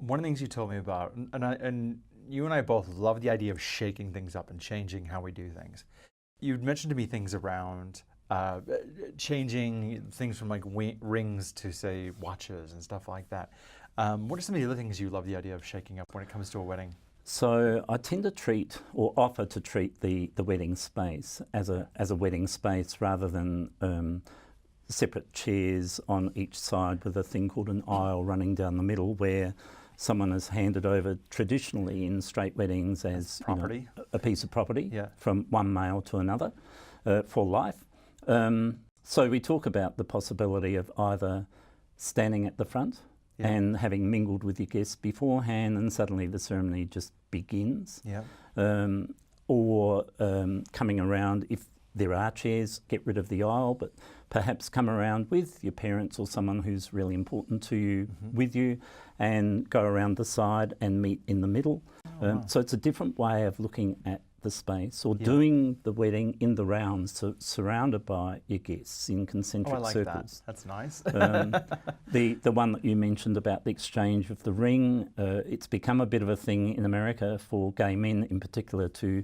one of the things you told me about, and you and I both love the idea of shaking things up and changing how we do things. You'd mentioned to me things around changing things from like rings to, say, watches and stuff like that. What are some of the other things you love the idea of shaking up when it comes to a wedding? So I tend to treat, or offer to treat, the wedding space as a wedding space rather than separate chairs on each side with a thing called an aisle running down the middle, where someone is handed over traditionally in straight weddings as property, a piece of property, yeah, from one male to another for life. So we talk about the possibility of either standing at the front, yeah, and having mingled with your guests beforehand, and suddenly the ceremony just begins. Yeah. Or coming around, if there are chairs, get rid of the aisle, but perhaps come around with your parents or someone who's really important to you, mm-hmm, with you, and go around the side and meet in the middle. Oh, wow. So it's a different way of looking at the space, or, yeah, doing the wedding in the rounds, so surrounded by your guests in concentric circles. That's nice. The one that you mentioned about the exchange of the ring, it's become a bit of a thing in America for gay men in particular to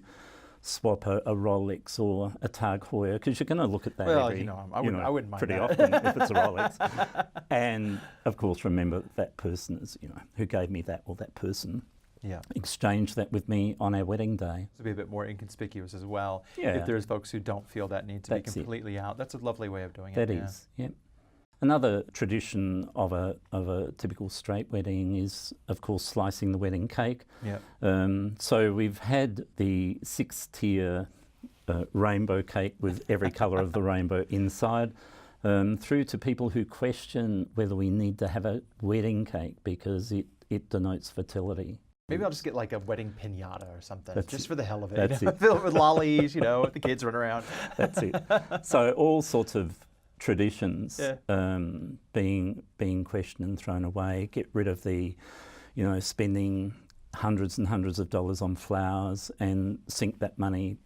swap a Rolex or a Tag Heuer, because you're going to look at that I wouldn't mind pretty that. often if it's a Rolex. And of course, remember that person is, who gave me that, or that person, yeah, exchanged that with me on our wedding day. To be a bit more inconspicuous as well. Yeah. If there's folks who don't feel that need to be completely out, that's a lovely way of doing it. That is, yeah. Another tradition of a typical straight wedding is, of course, slicing the wedding cake. Yeah. So we've had the 6-tier rainbow cake with every colour of the rainbow inside, through to people who question whether we need to have a wedding cake because it denotes fertility. Maybe I'll just get like a wedding piñata or something, just for the hell of it. That's it. Fill it with lollies, with the kids running around. That's it. So all sorts of traditions, yeah, being questioned and thrown away. Get rid of the, spending hundreds and hundreds of dollars on flowers and sink that money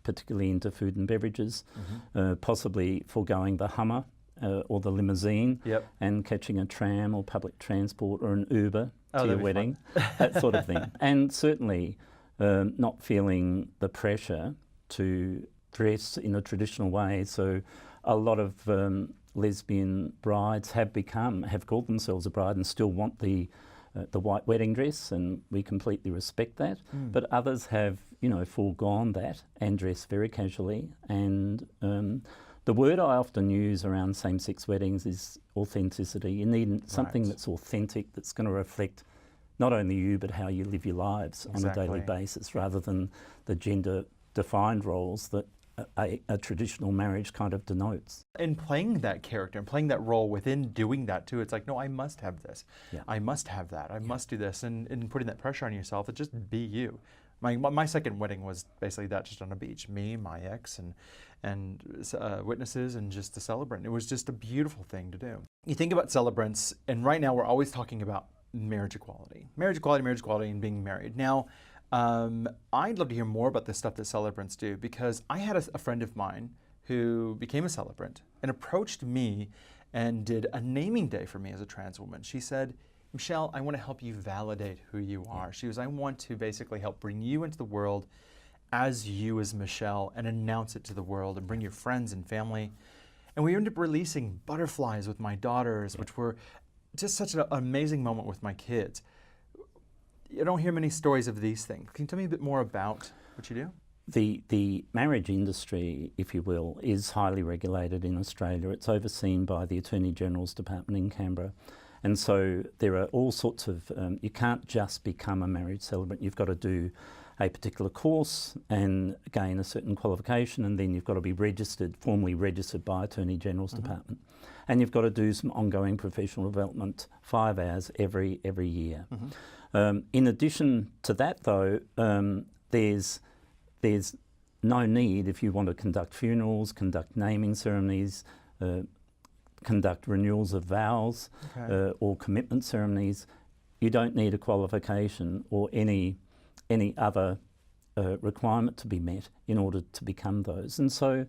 particularly into food and beverages, mm-hmm, possibly foregoing the Hummer or the limousine, yep, and catching a tram or public transport or an Uber to your wedding, that sort of thing. And certainly not feeling the pressure to dress in a traditional way. So a lot of lesbian brides have called themselves a bride and still want the white wedding dress, and we completely respect that. Mm. But others have, foregone that and dress very casually. And the word I often use around same-sex weddings is authenticity. You need something that's authentic, that's going to reflect not only you, but how you live your lives on a daily basis, rather than the gender-defined roles that a traditional marriage kind of denotes. In playing that character and playing that role within doing that too, it's like, no, I must have this. Yeah. I must have that. I must do this. And putting that pressure on yourself to just be you. My second wedding was basically that, just on a beach. Me, my ex, and witnesses, and just the celebrant. It was just a beautiful thing to do. You think about celebrants, and right now we're always talking about marriage equality, and being married. Now, I'd love to hear more about the stuff that celebrants do, because I had a friend of mine who became a celebrant and approached me and did a naming day for me as a trans woman. She said, Michelle, I want to help you validate who you are. She goes, I want to basically help bring you into the world as you as Michelle and announce it to the world and bring your friends and family. And we ended up releasing butterflies with my daughters, which were just such an amazing moment with my kids. You don't hear many stories of these things. Can you tell me a bit more about what you do? The marriage industry, if you will, is highly regulated in Australia. It's overseen by the Attorney General's Department in Canberra. And so there are all sorts of, you can't just become a marriage celebrant. You've got to do a particular course and gain a certain qualification, and then you've got to be registered, formally registered by Attorney General's Department. And you've got to do some ongoing professional development, 5 hours every year. In addition to that, though, there's no need, if you want to conduct funerals, conduct naming ceremonies, conduct renewals of vows, or commitment ceremonies. You don't need a qualification or any other requirement to be met in order to become those. And so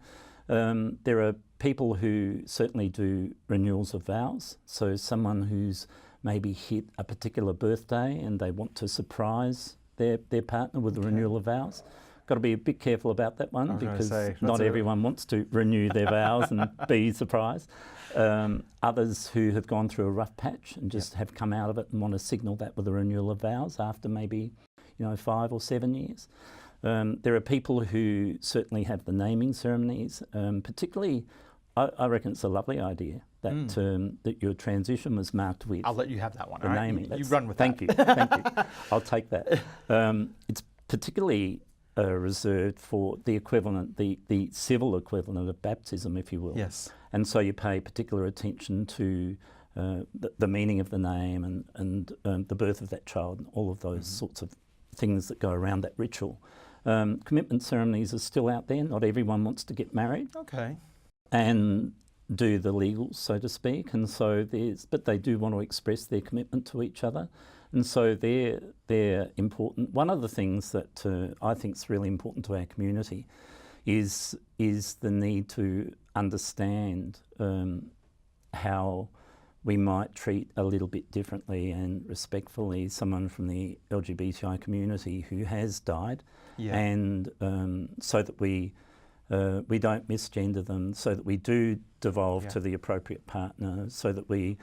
there are people who certainly do renewals of vows. So someone who's maybe hit a particular birthday and they want to surprise their partner with a renewal of vows. Got to be a bit careful about that one because not everyone wants to renew their vows and be surprised. Others who have gone through a rough patch and just have come out of it and want to signal that with a renewal of vows after maybe 5 or 7 years. There are people who certainly have the naming ceremonies, particularly I reckon it's a lovely idea that that your transition was marked with. I'll let you have that one. The naming. You run with that. Thank you. I'll take that. It's particularly reserved for the equivalent, the civil equivalent of baptism, if you will. Yes. And so you pay particular attention to the meaning of the name and the birth of that child and all of those sorts of things that go around that ritual. Commitment ceremonies are still out there. Not everyone wants to get married. Okay. And do the legals, so to speak. And so but they do want to express their commitment to each other. And so they're important. One of the things that I think is really important to our community is the need to understand how we might treat a little bit differently and respectfully someone from the LGBTI community who has died, and so that we don't misgender them, so that we do devolve to the appropriate partner, so that we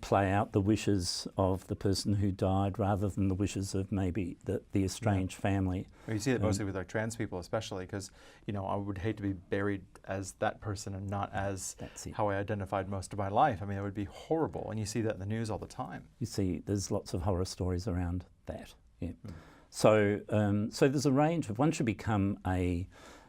play out the wishes of the person who died rather than the wishes of maybe the estranged family. Well, you see it mostly with like trans people especially, because I would hate to be buried as that person and not as how I identified most of my life. I mean, it would be horrible, and you see that in the news all the time. You see, there's lots of horror stories around that. Yeah. So so there's a range of, once you become a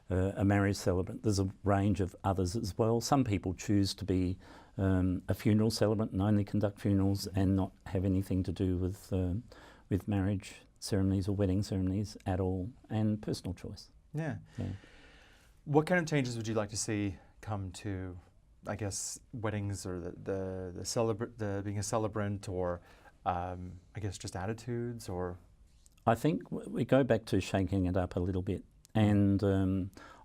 marriage celebrant, there's a range of others as well. Some people choose to be a funeral celebrant and only conduct funerals and not have anything to do with marriage ceremonies or wedding ceremonies at all, and personal choice. Yeah. What kind of changes would you like to see come to, I guess, weddings or the being a celebrant, or I guess just attitudes, or? I think we go back to shaking it up a little bit, and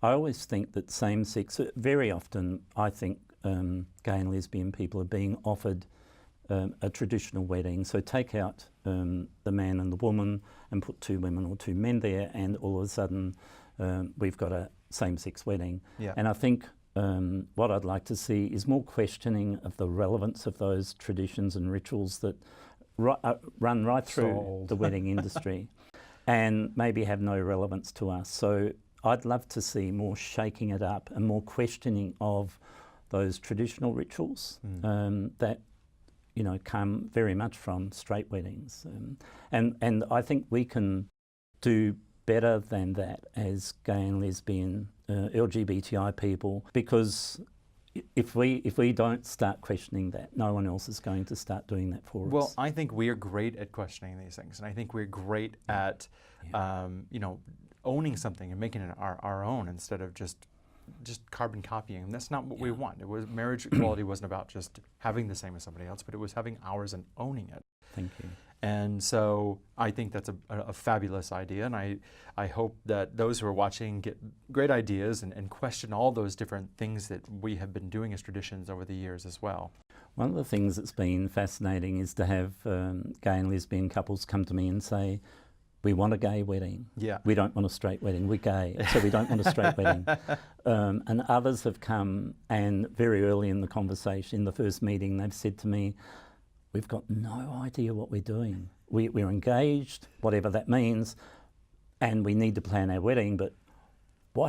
I always think that same-sex, very often I think gay and lesbian people are being offered a traditional wedding. So take out the man and the woman and put 2 women or 2 men there, and all of a sudden we've got a same-sex wedding. And I think what I'd like to see is more questioning of the relevance of those traditions and rituals that run right through the wedding industry and maybe have no relevance to us. So I'd love to see more shaking it up and more questioning of those traditional rituals that come very much from straight weddings, and I think we can do better than that as gay and lesbian LGBTI people, because if we don't start questioning that, no one else is going to start doing that for us. Well, I think we are great at questioning these things, and I think we're great at owning something and making it our own instead of just carbon copying. That's not what we want. It was marriage equality wasn't about just having the same as somebody else, but it was having ours and owning it. Thank you. And so I think that's a fabulous idea, and I hope that those who are watching get great ideas and question all those different things that we have been doing as traditions over the years as well. One of the things that's been fascinating is to have gay and lesbian couples come to me and say, we want a gay wedding. We don't want a straight wedding. We're gay, so we don't want a straight wedding. And others have come, and very early in the conversation, in the first meeting, they've said to me, we've got no idea what we're doing. We're engaged, whatever that means, and we need to plan our wedding, but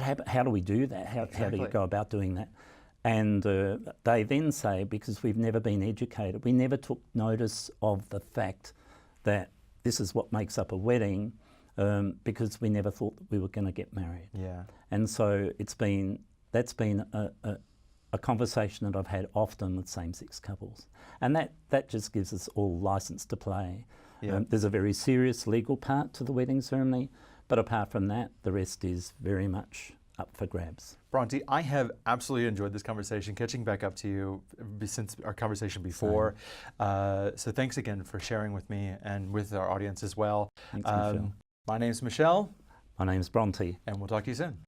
how do we do that? How do you go about doing that? And they then say, because we've never been educated, we never took notice of the fact that this is what makes up a wedding, because we never thought that we were going to get married. And so that's been a conversation that I've had often with same-sex couples, and that just gives us all license to play. There's a very serious legal part to the wedding ceremony, but apart from that, the rest is very much up for grabs. Bronte, I have absolutely enjoyed this conversation, catching back up to you since our conversation before. So thanks again for sharing with me and with our audience as well. Thanks, Michelle. My name's Michelle. My name's Bronte. And we'll talk to you soon.